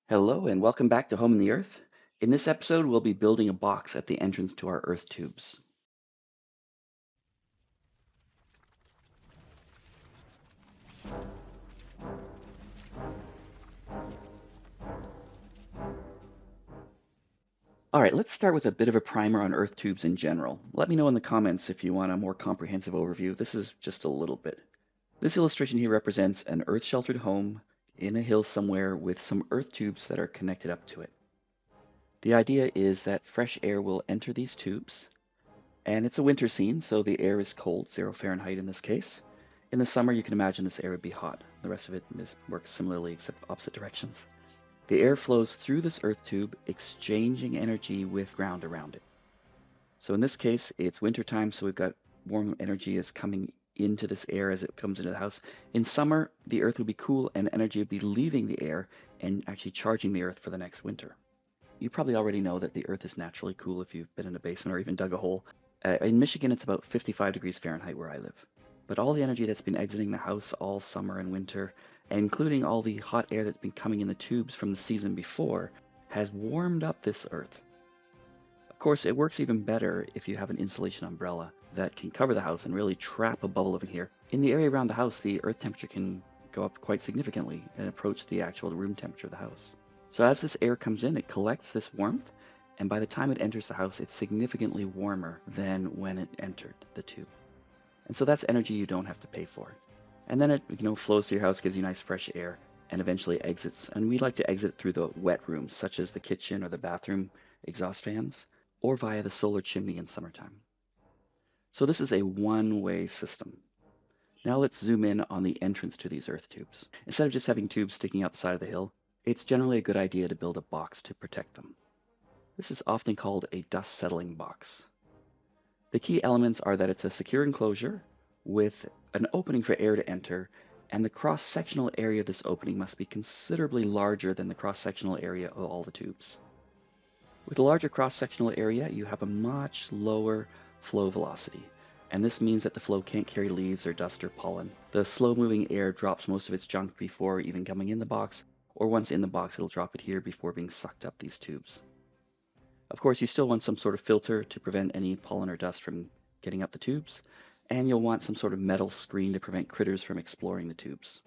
Hello and welcome back to Home in the Earth. In this episode, we'll be building a box at the entrance to our earth tubes. All right, let's start with a bit of a primer on earth tubes in general. Let me know in the comments if you want a more comprehensive overview. This is just a little bit. This illustration here represents an earth-sheltered home in a hill somewhere with some earth tubes that are connected up to it. The idea is that fresh air will enter these tubes, and it's a winter scene, so the air is cold, 0 Fahrenheit in this case. In the summer, you can imagine this air would be hot. The rest of it works similarly, except opposite directions. The air flows through this earth tube, exchanging energy with ground around it. So in this case, it's wintertime, so we've got warm energy is coming into this air as it comes into the house. In summer, the earth would be cool and energy would be leaving the air and actually charging the earth for the next winter. You probably already know that the earth is naturally cool if you've been in a basement or even dug a hole. In Michigan, it's about 55 degrees Fahrenheit where I live. But all the energy that's been exiting the house all summer and winter, including all the hot air that's been coming in the tubes from the season before, has warmed up this earth. Of course, it works even better if you have an insulation umbrella that can cover the house and really trap a bubble over here. In the area around the house, the earth temperature can go up quite significantly and approach the actual room temperature of the house. So as this air comes in, it collects this warmth, and by the time it enters the house, it's significantly warmer than when it entered the tube. And so that's energy you don't have to pay for. And then it flows through your house, gives you nice fresh air, and eventually exits. And we like to exit through the wet rooms, such as the kitchen or the bathroom exhaust fans, or via the solar chimney in summertime. So this is a one-way system. Now let's zoom in on the entrance to these earth tubes. Instead of just having tubes sticking out the side of the hill, it's generally a good idea to build a box to protect them. This is often called a dust settling box. The key elements are that it's a secure enclosure with an opening for air to enter, and the cross-sectional area of this opening must be considerably larger than the cross-sectional area of all the tubes. With a larger cross-sectional area, you have a much lower flow velocity, and this means that the flow can't carry leaves or dust or pollen. The slow-moving air drops most of its junk before even coming in the box, or once in the box, it'll drop it here before being sucked up these tubes. Of course, you still want some sort of filter to prevent any pollen or dust from getting up the tubes, and you'll want some sort of metal screen to prevent critters from exploring the tubes.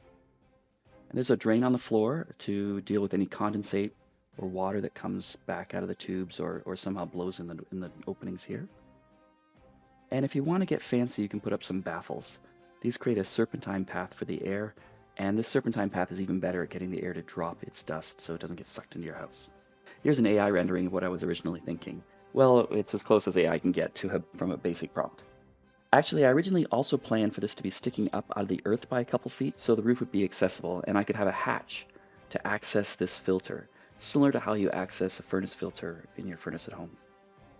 And there's a drain on the floor to deal with any condensate or water that comes back out of the tubes or somehow blows in the openings here. And if you want to get fancy, you can put up some baffles. These create a serpentine path for the air, and this serpentine path is even better at getting the air to drop its dust so it doesn't get sucked into your house. Here's an AI rendering of what I was originally thinking. Well, it's as close as AI can get from a basic prompt. Actually, I originally also planned for this to be sticking up out of the earth by a couple feet so the roof would be accessible and I could have a hatch to access this filter, similar to how you access a furnace filter in your furnace at home.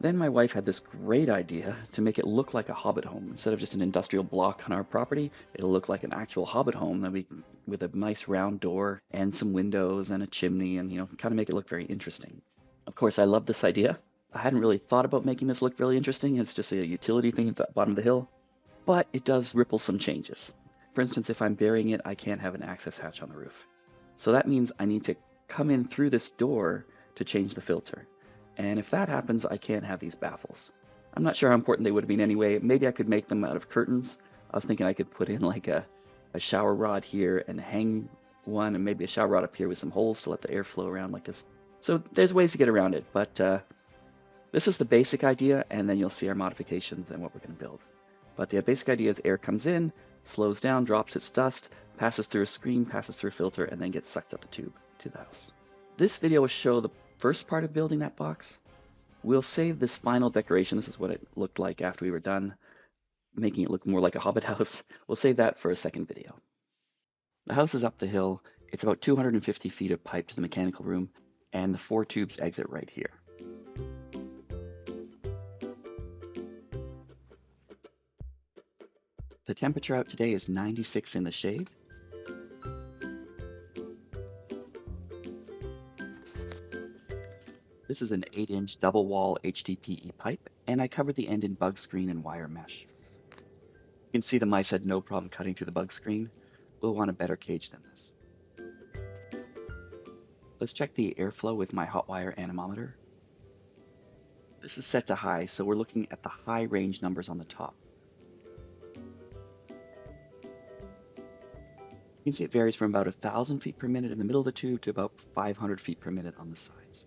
Then my wife had this great idea to make it look like a Hobbit home. Instead of just an industrial block on our property, it'll look like an actual Hobbit home with a nice round door and some windows and a chimney and, kind of make it look very interesting. Of course, I love this idea. I hadn't really thought about making this look really interesting. It's just a utility thing at the bottom of the hill, but it does ripple some changes. For instance, if I'm burying it, I can't have an access hatch on the roof. So that means I need to come in through this door to change the filter. And if that happens, I can't have these baffles. I'm not sure how important they would have been anyway. Maybe I could make them out of curtains. I was thinking I could put in like a shower rod here and hang one, and maybe a shower rod up here with some holes to let the air flow around like this. So there's ways to get around it, but this is the basic idea, and then you'll see our modifications and what we're going to build. But the basic idea is air comes in, slows down, drops its dust, passes through a screen, passes through a filter, and then gets sucked up the tube to the house. This video will show the first part of building that box. We'll save this final decoration. This is what it looked like after we were done, making it look more like a Hobbit house. We'll save that for a second video. The house is up the hill. It's about 250 feet of pipe to the mechanical room, and the 4 tubes exit right here. The temperature out today is 96 in the shade. This is an 8-inch double wall HDPE pipe, and I covered the end in bug screen and wire mesh. You can see the mice had no problem cutting through the bug screen. We'll want a better cage than this. Let's check the airflow with my hot wire anemometer. This is set to high, so we're looking at the high range numbers on the top. You can see it varies from about 1,000 feet per minute in the middle of the tube to about 500 feet per minute on the sides.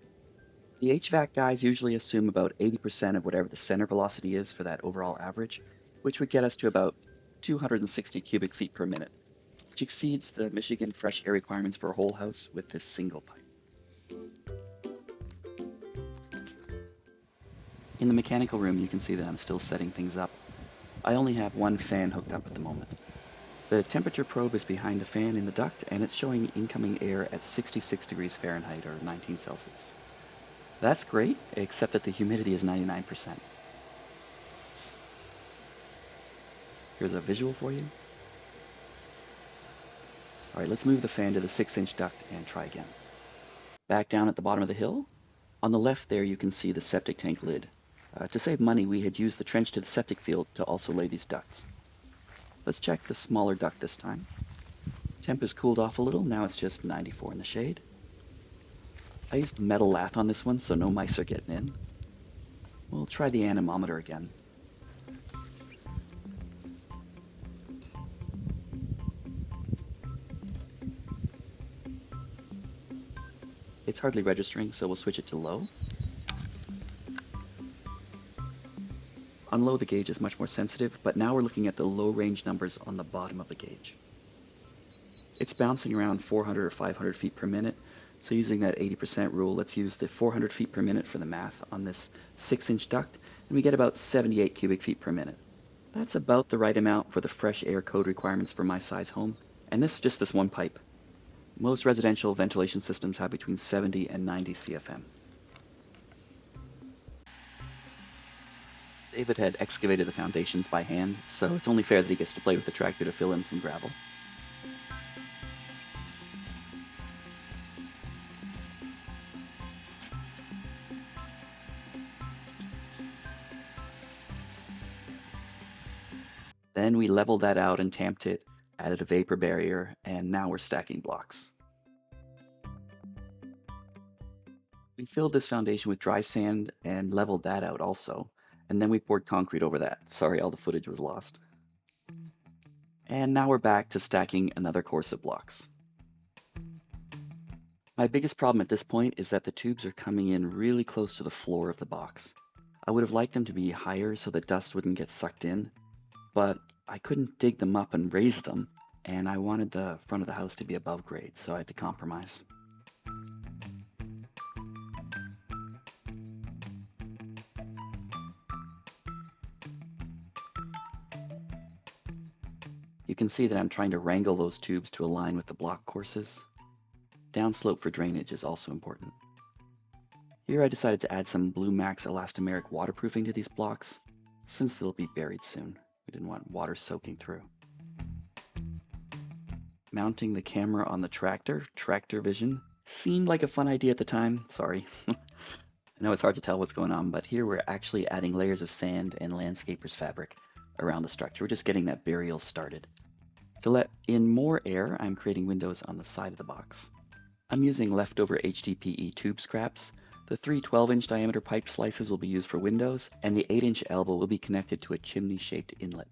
The HVAC guys usually assume about 80% of whatever the center velocity is for that overall average, which would get us to about 260 cubic feet per minute, which exceeds the Michigan fresh air requirements for a whole house with this single pipe. In the mechanical room, you can see that I'm still setting things up. I only have one fan hooked up at the moment. The temperature probe is behind the fan in the duct, and it's showing incoming air at 66 degrees Fahrenheit or 19 Celsius. That's great, except that the humidity is 99%. Here's a visual for you. All right, let's move the fan to the 6-inch duct and try again. Back down at the bottom of the hill. On the left there, you can see the septic tank lid. To save money, we had used the trench to the septic field to also lay these ducts. Let's check the smaller duct this time. Temp has cooled off a little, now it's just 94 in the shade. I used metal lath on this one, so no mice are getting in. We'll try the anemometer again. It's hardly registering, so we'll switch it to low. On low, the gauge is much more sensitive, but now we're looking at the low range numbers on the bottom of the gauge. It's bouncing around 400 or 500 feet per minute, so using that 80% rule, let's use the 400 feet per minute for the math on this 6-inch duct, and we get about 78 cubic feet per minute. That's about the right amount for the fresh air code requirements for my size home, and this is just this one pipe. Most residential ventilation systems have between 70 and 90 CFM. David had excavated the foundations by hand, so it's only fair that he gets to play with the tractor to fill in some gravel. Then we leveled that out and tamped it, added a vapor barrier, and now we're stacking blocks. We filled this foundation with dry sand and leveled that out also, and then we poured concrete over that. Sorry, all the footage was lost. And now we're back to stacking another course of blocks. My biggest problem at this point is that the tubes are coming in really close to the floor of the box. I would have liked them to be higher so that dust wouldn't get sucked in, but I couldn't dig them up and raise them, and I wanted the front of the house to be above grade, so I had to compromise. You can see that I'm trying to wrangle those tubes to align with the block courses. Downslope for drainage is also important. Here I decided to add some Blue Max elastomeric waterproofing to these blocks, since they'll be buried soon. We didn't want water soaking through. Mounting the camera on the tractor vision, seemed like a fun idea at the time, sorry. I know it's hard to tell what's going on, but here we're actually adding layers of sand and landscaper's fabric around the structure. We're just getting that burial started. To let in more air, I'm creating windows on the side of the box. I'm using leftover HDPE tube scraps. The 3 12-inch diameter pipe slices will be used for windows, and the 8-inch elbow will be connected to a chimney-shaped inlet.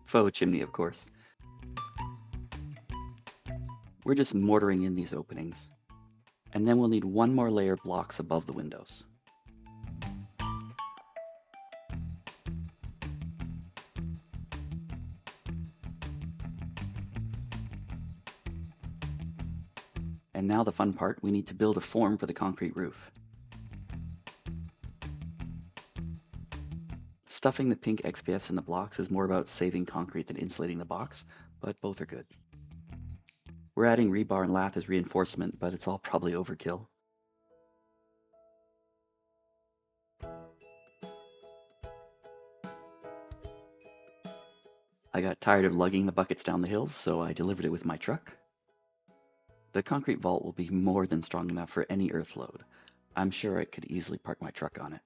Faux chimney, of course. We're just mortaring in these openings. And then we'll need one more layer of blocks above the windows. And now the fun part, we need to build a form for the concrete roof. Stuffing the pink XPS in the blocks is more about saving concrete than insulating the box, but both are good. We're adding rebar and lath as reinforcement, but it's all probably overkill. I got tired of lugging the buckets down the hills, so I delivered it with my truck. The concrete vault will be more than strong enough for any earth load. I'm sure I could easily park my truck on it.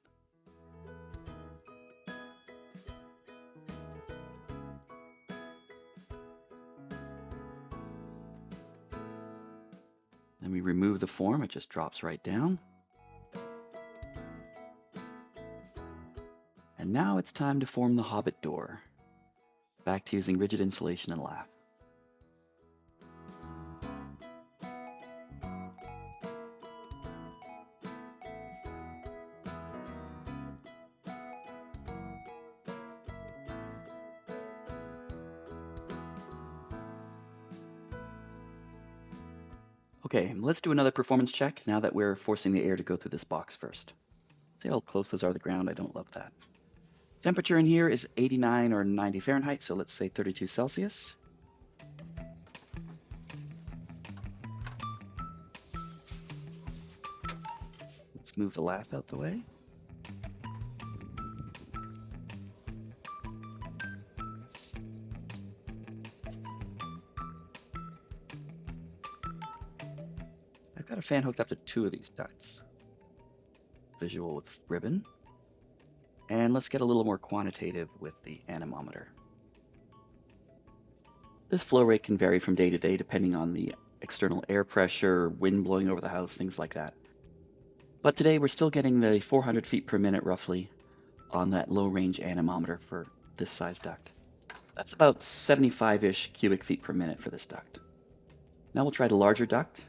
Then we remove the form, it just drops right down. And now it's time to form the Hobbit door. Back to using rigid insulation and lath. Okay, let's do another performance check now that we're forcing the air to go through this box first. See how close those are to the ground? I don't love that. Temperature in here is 89 or 90 Fahrenheit, so let's say 32 Celsius. Let's move the lath out the way. I've got a fan hooked up to 2 of these ducts. Visual with ribbon. And let's get a little more quantitative with the anemometer. This flow rate can vary from day to day depending on the external air pressure, wind blowing over the house, things like that. But today we're still getting the 400 feet per minute roughly on that low range anemometer for this size duct. That's about 75-ish cubic feet per minute for this duct. Now we'll try the larger duct.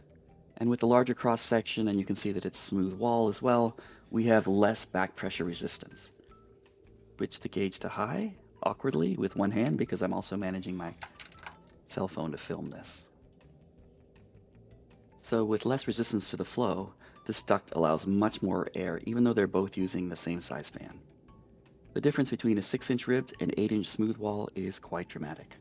And with the larger cross section, and you can see that it's smooth wall as well, we have less back pressure resistance. Switch the gauge to high, awkwardly with one hand because I'm also managing my cell phone to film this. So with less resistance to the flow, this duct allows much more air even though they're both using the same size fan. The difference between a 6-inch ribbed and 8-inch smooth wall is quite dramatic.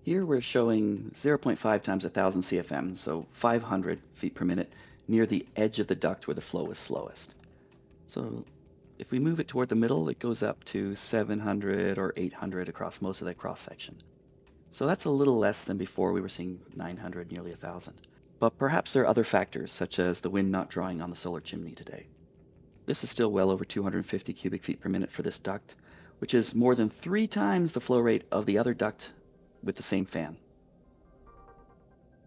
Here we're showing 0.5 times 1,000 CFM, so 500 feet per minute, near the edge of the duct where the flow is slowest. So if we move it toward the middle, it goes up to 700 or 800 across most of that cross section. So that's a little less than before. We were seeing 900, nearly 1,000. But perhaps there are other factors, such as the wind not drawing on the solar chimney today. This is still well over 250 cubic feet per minute for this duct, which is more than 3 times the flow rate of the other duct with the same fan.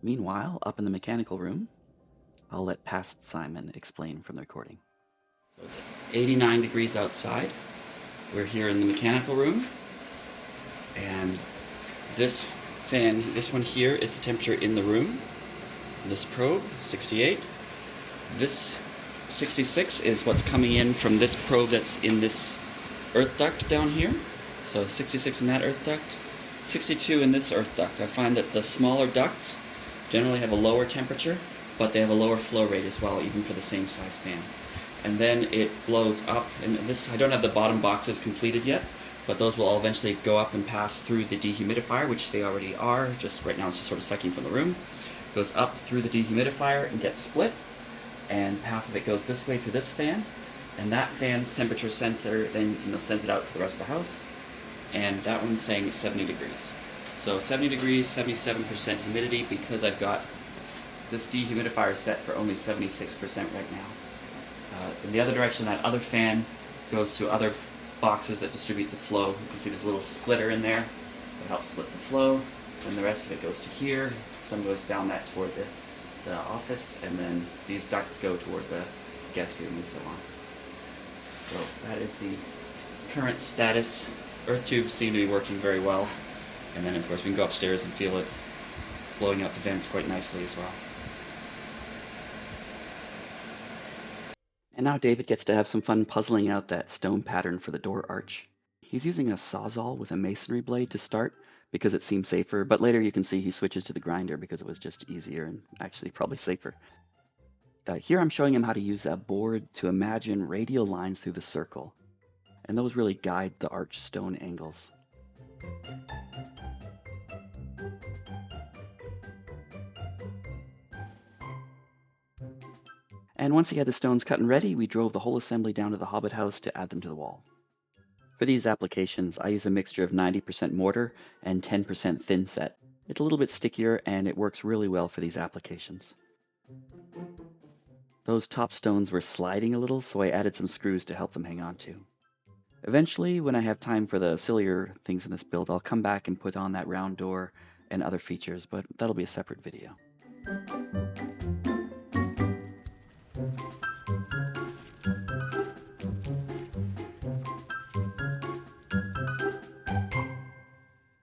Meanwhile, up in the mechanical room, I'll let past Simon explain from the recording. So it's 89 degrees outside. We're here in the mechanical room, and this fan, this one here, is the temperature in the room. This probe, 68. This 66 is what's coming in from this probe that's in this earth duct down here. So 66 in that earth duct, 62 in this earth duct. I find that the smaller ducts generally have a lower temperature, but they have a lower flow rate as well, even for the same size fan. And then it blows up, and this, I don't have the bottom boxes completed yet, but those will all eventually go up and pass through the dehumidifier, which they already are. Just right now it's just sort of sucking from the room. Goes up through the dehumidifier and gets split, and half of it goes this way through this fan, and that fan's temperature sensor then sends it out to the rest of the house, and that one's saying it's 70 degrees. So 70 degrees, 77% humidity, because I've got this dehumidifier set for only 76% right now. In the other direction, that other fan goes to other boxes that distribute the flow. You can see there's a little splitter in there that helps split the flow, and the rest of it goes to here. Some goes down that toward the office, and then these ducts go toward the guest room and so on. So that is the current status. Earth tubes seem to be working very well, and then of course we can go upstairs and feel it blowing out the vents quite nicely as well. And now David gets to have some fun puzzling out that stone pattern for the door arch. He's using a sawzall with a masonry blade to start because it seems safer, but later you can see he switches to the grinder because it was just easier and actually probably safer. Here I'm showing him how to use a board to imagine radial lines through the circle, and those really guide the arch stone angles. And once he had the stones cut and ready, we drove the whole assembly down to the Hobbit house to add them to the wall. For these applications, I use a mixture of 90% mortar and 10% thin set. It's a little bit stickier and it works really well for these applications. Those top stones were sliding a little, so I added some screws to help them hang on to. Eventually, when I have time for the sillier things in this build, I'll come back and put on that round door and other features, but that'll be a separate video.